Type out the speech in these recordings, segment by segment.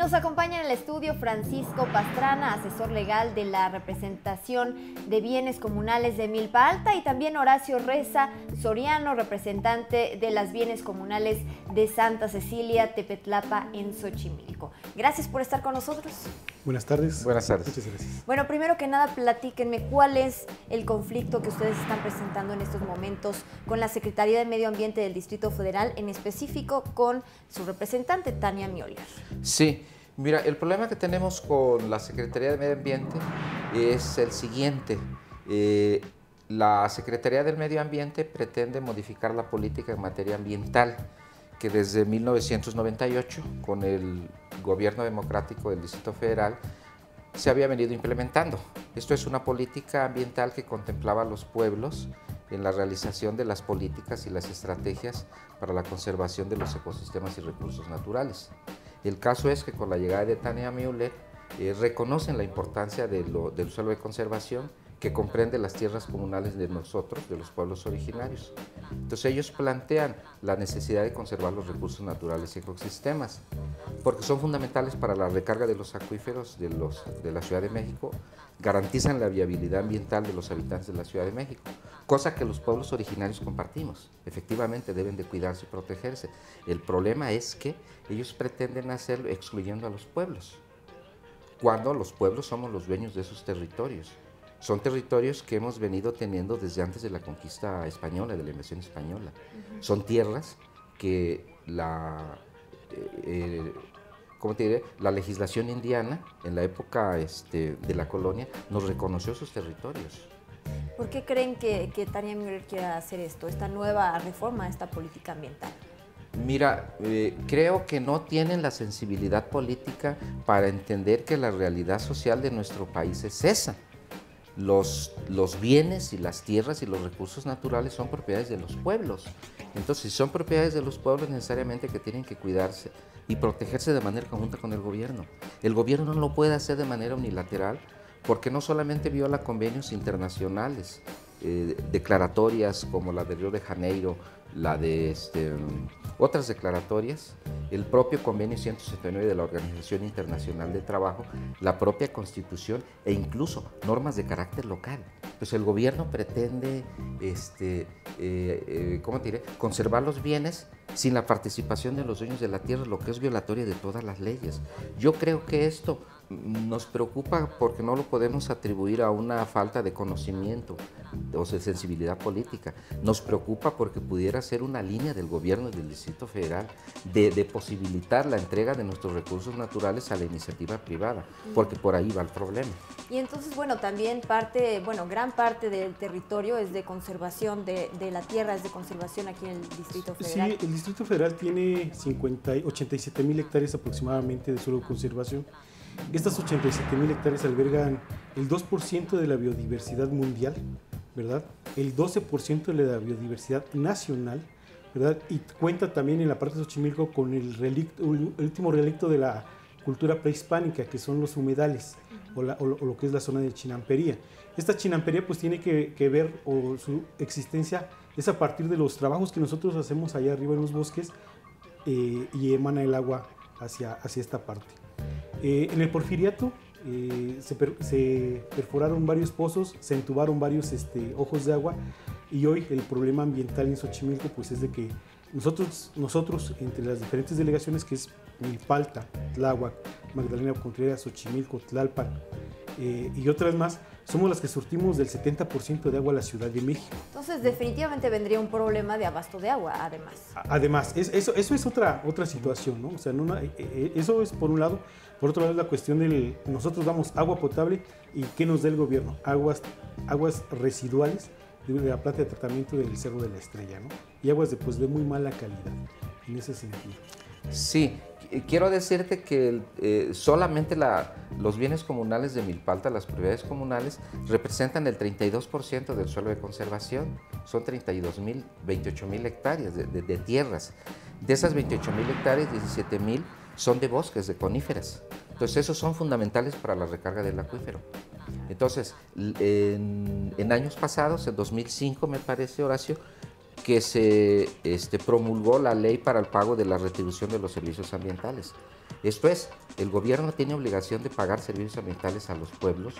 Nos acompaña en el estudio Francisco Pastrana, asesor legal de la representación de bienes comunales de Milpa Alta, y también Horacio Reza Soriano, representante de las bienes comunales de Santa Cecilia, Tepetlapa, en Xochimilco. Gracias por estar con nosotros. Buenas tardes. Buenas tardes. Muchas gracias. Bueno, primero que nada, platíquenme cuál es el conflicto que ustedes están presentando en estos momentos con la Secretaría de Medio Ambiente del Distrito Federal, en específico con su representante, Tania Müller. Sí, mira, el problema que tenemos con la Secretaría de Medio Ambiente es el siguiente. La Secretaría del Medio Ambiente pretende modificar la política en materia ambiental que desde 1998, con el gobierno democrático del Distrito Federal, se había venido implementando. Esto es una política ambiental que contemplaba a los pueblos en la realización de las políticas y las estrategias para la conservación de los ecosistemas y recursos naturales. El caso es que con la llegada de Tania Müller reconocen la importancia del suelo de conservación, que comprende las tierras comunales de nosotros, de los pueblos originarios. Entonces ellos plantean la necesidad de conservar los recursos naturales y ecosistemas, porque son fundamentales para la recarga de los acuíferos de la Ciudad de México, garantizan la viabilidad ambiental de los habitantes de la Ciudad de México, cosa que los pueblos originarios compartimos. Efectivamente deben de cuidarse y protegerse. El problema es que ellos pretenden hacerlo excluyendo a los pueblos, cuando los pueblos somos los dueños de esos territorios. Son territorios que hemos venido teniendo desde antes de la conquista española, de la invasión española. Son tierras que ¿cómo te diré? La legislación indiana, en la época de la colonia, nos reconoció esos territorios. ¿Por qué creen que Tania Müller quiera hacer esto, esta nueva reforma a esta política ambiental? Mira, creo que no tienen la sensibilidad política para entender que la realidad social de nuestro país es esa. Los bienes y las tierras y los recursos naturales son propiedades de los pueblos. Entonces, si son propiedades de los pueblos, necesariamente que tienen que cuidarse y protegerse de manera conjunta con el gobierno. El gobierno no lo puede hacer de manera unilateral, porque no solamente viola convenios internacionales, declaratorias como la de Río de Janeiro, la de otras declaratorias, el propio convenio 169 de la Organización Internacional del Trabajo, la propia Constitución e incluso normas de carácter local. Pues el gobierno pretende ¿cómo te diré? Conservar los bienes sin la participación de los dueños de la tierra, lo que es violatorio de todas las leyes. Yo creo que esto nos preocupa porque no lo podemos atribuir a una falta de conocimiento o de sensibilidad política. Nos preocupa porque pudiera ser una línea del gobierno del Distrito Federal de posibilitar la entrega de nuestros recursos naturales a la iniciativa privada, porque por ahí va el problema. Y entonces, bueno, también gran parte del territorio es de conservación de la tierra, es de conservación aquí en el Distrito Federal. Sí, el Distrito Federal tiene 87,000 hectáreas aproximadamente de suelo de conservación. Estas 87,000 hectáreas albergan el 2% de la biodiversidad mundial, ¿verdad? El 12% de la biodiversidad nacional, ¿verdad? Y cuenta también en la parte de Xochimilco con el último relicto de la cultura prehispánica, que son los humedales, o lo que es la zona de Chinampería. Esta Chinampería pues tiene que ver, o su existencia es a partir de los trabajos que nosotros hacemos allá arriba en los bosques, y emana el agua hacia esta parte. En el Porfiriato se perforaron varios pozos, se entubaron varios ojos de agua, y hoy el problema ambiental en Xochimilco pues es de que nosotros entre las diferentes delegaciones, que es Milpa Alta, Tláhuac, Magdalena Contreras, Xochimilco, Tlalpan y otras más, somos las que surtimos del 70% de agua a la Ciudad de México. Entonces, definitivamente vendría un problema de abasto de agua, además. Además, eso es otra situación, ¿no? O sea, eso es por un lado. Por otro lado, es la cuestión nosotros damos agua potable, y ¿qué nos da el gobierno? Aguas residuales de la planta de tratamiento del Cerro de la Estrella, ¿no? Y aguas de muy mala calidad, en ese sentido. Sí, quiero decirte que solamente los bienes comunales de Milpa Alta, las propiedades comunales, representan el 32% del suelo de conservación. Son 28,000 hectáreas de tierras. De esas 28,000 hectáreas, 17,000 son de bosques, de coníferas. Entonces, esos son fundamentales para la recarga del acuífero. Entonces, en años pasados, en 2005 me parece, Horacio, que se promulgó la ley para el pago de la retribución de los servicios ambientales. Esto es, el gobierno tiene obligación de pagar servicios ambientales a los pueblos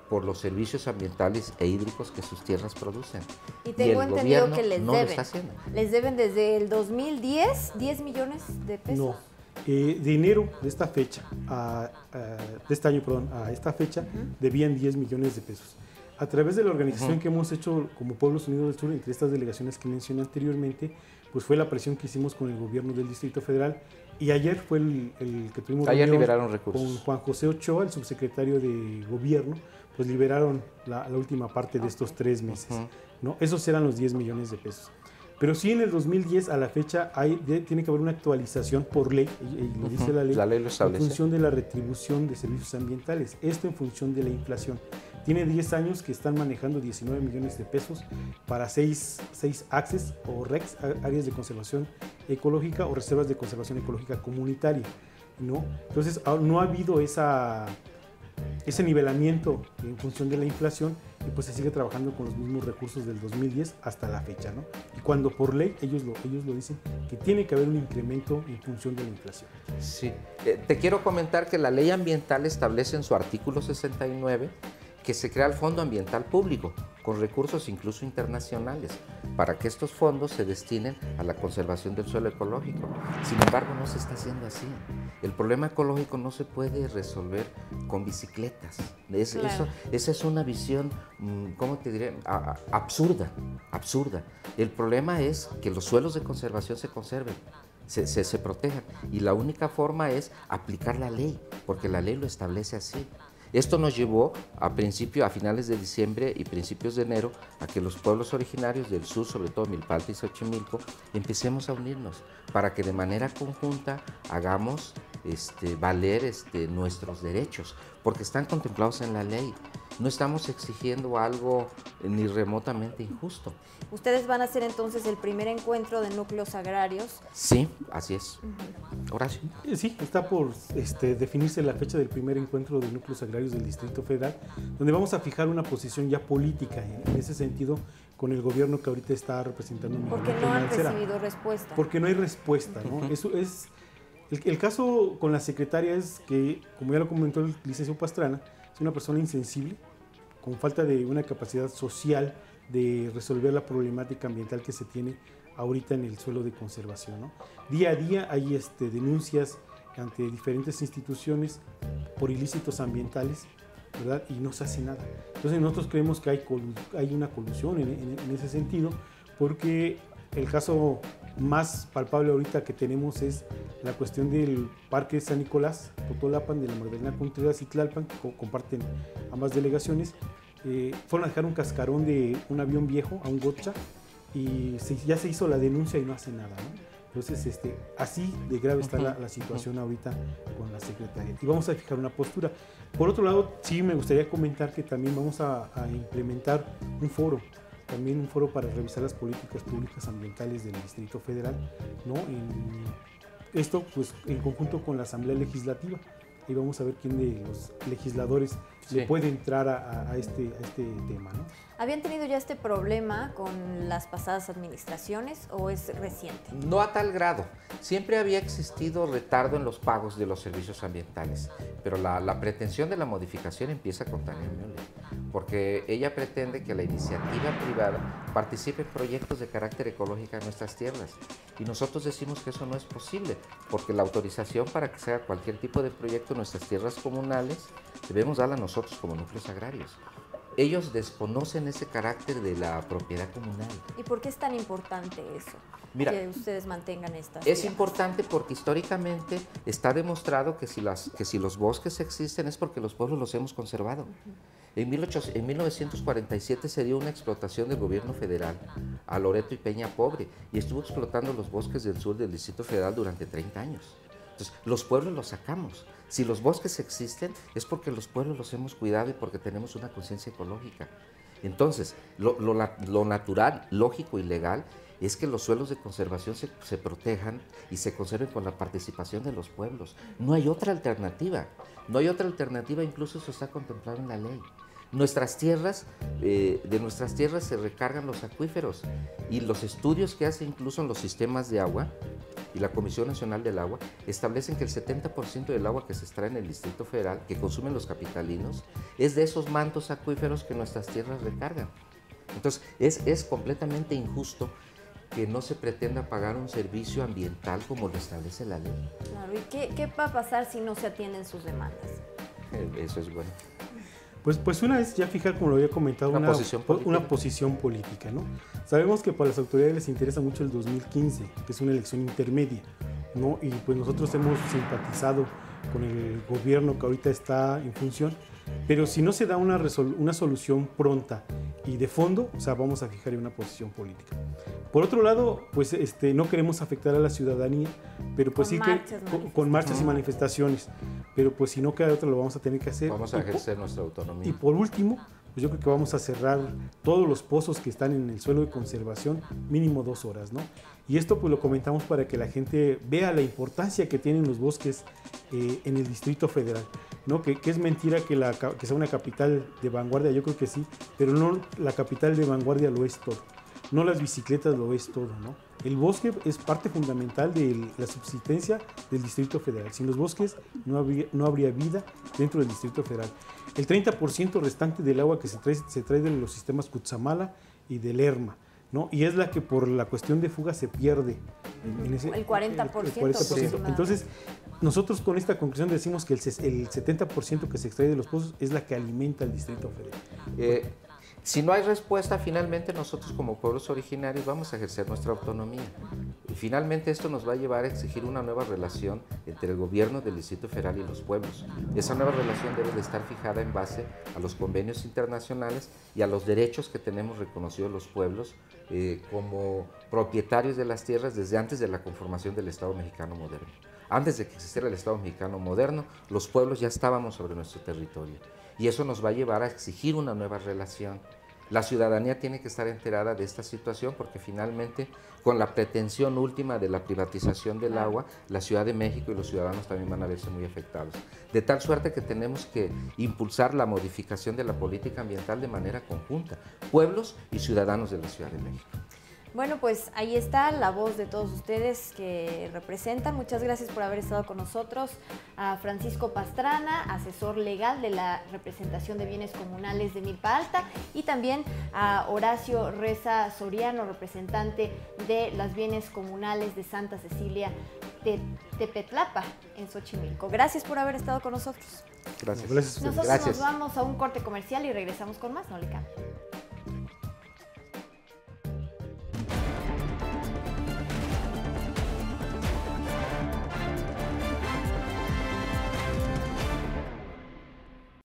por los servicios ambientales e hídricos que sus tierras producen. Y tengo entendido que les no deben. lo está haciendo. Les deben desde el 2010, 10 millones de pesos. No, de enero de esta fecha, de este año, perdón, a esta fecha, debían 10 millones de pesos. A través de la organización que hemos hecho como Pueblos Unidos del Sur, entre estas delegaciones que mencioné anteriormente, pues fue la presión que hicimos con el gobierno del Distrito Federal, y ayer fue el que tuvimos ayer reunión liberaron recursos con Juan José Ochoa, el subsecretario de Gobierno, pues liberaron la última parte de estos 3 meses, ¿no? Esos eran los 10 millones de pesos. Pero sí, en el 2010 a la fecha tiene que haber una actualización por ley, y lo dice la ley lo establece, en función de la retribución de servicios ambientales, esto en función de la inflación. Tiene 10 años que están manejando 19 millones de pesos para 6 ACES o RECs, áreas de conservación ecológica o reservas de conservación ecológica comunitaria, ¿no? Entonces no ha habido ese nivelamiento en función de la inflación, y pues se sigue trabajando con los mismos recursos del 2010 hasta la fecha, ¿no? Y cuando por ley ellos lo dicen, que tiene que haber un incremento en función de la inflación. Sí, te quiero comentar que la ley ambiental establece en su artículo 69 que se crea el Fondo Ambiental Público, con recursos incluso internacionales, para que estos fondos se destinen a la conservación del suelo ecológico. Sin embargo, no se está haciendo así. El problema ecológico no se puede resolver con bicicletas. Esa es una visión, ¿cómo te diré? Absurda. El problema es que los suelos de conservación se conserven, se protejan, y la única forma es aplicar la ley, porque la ley lo establece así. Esto nos llevó a finales de diciembre y principios de enero, a que los pueblos originarios del sur, sobre todo Milpalta y Xochimilco, empecemos a unirnos para que de manera conjunta hagamos valer nuestros derechos, porque están contemplados en la ley. No estamos exigiendo algo ni remotamente injusto. ¿Ustedes van a hacer entonces el primer encuentro de núcleos agrarios? Sí, así es. Horacio. Sí, está por definirse la fecha del primer encuentro de núcleos agrarios del Distrito Federal, donde vamos a fijar una posición ya política en ese sentido con el gobierno que ahorita está representando. Porque no han recibido respuesta. Porque no hay respuesta, ¿no? Eso es, el caso con la secretaria es que, como ya lo comentó el licenciado Pastrana, es una persona insensible, con falta de una capacidad social de resolver la problemática ambiental que se tiene ahorita en el suelo de conservación, ¿no? Día a día hay denuncias ante diferentes instituciones por ilícitos ambientales, ¿verdad? Y no se hace nada. Entonces nosotros creemos que hay una colusión en ese sentido, porque el caso más palpable ahorita que tenemos es la cuestión del Parque San Nicolás, Totolapan, de la Magdalena Contreras y Tlalpan, que comparten ambas delegaciones. Fueron a dejar un cascarón de un avión viejo a un gotcha, y ya se hizo la denuncia y no hace nada, ¿no? Entonces, así de grave está la situación ahorita con la secretaria. Y vamos a fijar una postura. Por otro lado, sí me gustaría comentar que también vamos a implementar un foro para revisar las políticas públicas ambientales del Distrito Federal, ¿no? Esto, pues, en conjunto con la Asamblea Legislativa. Y vamos a ver quién de los legisladores le puede entrar a este tema, ¿no? ¿Habían tenido ya este problema con las pasadas administraciones o es reciente? No a tal grado. Siempre había existido retardo en los pagos de los servicios ambientales, pero la pretensión de la modificación empieza con Tania Müller, porque ella pretende que la iniciativa privada participe en proyectos de carácter ecológico en nuestras tierras. Y nosotros decimos que eso no es posible, porque la autorización para que se haga cualquier tipo de proyecto en nuestras tierras comunales debemos darla nosotros como núcleos agrarios. Ellos desconocen ese carácter de la propiedad comunal. ¿Y por qué es tan importante eso? Mira, que ustedes mantengan estas Es tierras. importante porque históricamente está demostrado que si los bosques existen es porque los pueblos los hemos conservado. En 1947 se dio una explotación del gobierno federal a Loreto y Peña Pobre, y estuvo explotando los bosques del sur del Distrito Federal durante 30 años. Entonces, los pueblos los sacamos. Si los bosques existen es porque los pueblos los hemos cuidado y porque tenemos una conciencia ecológica. Entonces, lo natural, lógico y legal es que los suelos de conservación se protejan y se conserven con la participación de los pueblos. No hay otra alternativa. No hay otra alternativa, incluso eso está contemplado en la ley. Nuestras tierras, de nuestras tierras se recargan los acuíferos, y los estudios que hace incluso en los sistemas de agua y la Comisión Nacional del Agua establecen que el 70% del agua que se extrae en el Distrito Federal, que consumen los capitalinos, es de esos mantos acuíferos que nuestras tierras recargan. Entonces, es completamente injusto que no se pretenda pagar un servicio ambiental como lo establece la ley. Claro, ¿y qué va a pasar si no se atienden sus demandas? Eso es bueno. Pues una es ya fijar, como lo había comentado, una posición política, ¿no? Sabemos que para las autoridades les interesa mucho el 2015, que es una elección intermedia, ¿no? Y pues nosotros hemos simpatizado con el gobierno que ahorita está en función, pero si no se da una solución pronta y de fondo, o sea, vamos a fijar una posición política. Por otro lado, pues no queremos afectar a la ciudadanía, pero pues con marchas y manifestaciones, pero pues si no queda otra lo vamos a tener que hacer. Vamos a ejercer nuestra autonomía. Y por último, pues yo creo que vamos a cerrar todos los pozos que están en el suelo de conservación mínimo 2 horas, ¿no? Y esto pues lo comentamos para que la gente vea la importancia que tienen los bosques en el Distrito Federal, ¿no? Que es mentira que sea una capital de vanguardia, yo creo que sí, pero no la capital de vanguardia lo es todo. No las bicicletas lo es todo, ¿no? El bosque es parte fundamental de la subsistencia del Distrito Federal. Sin los bosques no habría vida dentro del Distrito Federal. El 30% restante del agua que se trae de los sistemas Cutzamala y del Lerma, ¿no? Y es la que por la cuestión de fuga se pierde. El 40%. El 40%. Entonces, nosotros con esta conclusión decimos que el 70% que se extrae de los pozos es la que alimenta el Distrito Federal. Si no hay respuesta, finalmente nosotros como pueblos originarios vamos a ejercer nuestra autonomía. Y finalmente esto nos va a llevar a exigir una nueva relación entre el gobierno del Distrito Federal y los pueblos. Esa nueva relación debe de estar fijada en base a los convenios internacionales y a los derechos que tenemos reconocidos los pueblos como propietarios de las tierras desde antes de la conformación del Estado mexicano moderno. Antes de que existiera el Estado mexicano moderno, los pueblos ya estábamos sobre nuestro territorio. Y eso nos va a llevar a exigir una nueva relación. La ciudadanía tiene que estar enterada de esta situación porque finalmente, con la pretensión última de la privatización del agua, la Ciudad de México y los ciudadanos también van a verse muy afectados. De tal suerte que tenemos que impulsar la modificación de la política ambiental de manera conjunta, pueblos y ciudadanos de la Ciudad de México. Bueno, pues ahí está la voz de todos ustedes que representan. Muchas gracias por haber estado con nosotros. A Francisco Pastrana, asesor legal de la representación de bienes comunales de Milpa Alta, y también a Horacio Reza Soriano, representante de las bienes comunales de Santa Cecilia de Tepetlapa, en Xochimilco. Gracias por haber estado con nosotros. Gracias. Nosotros nos vamos a un corte comercial y regresamos con más. No le cambien.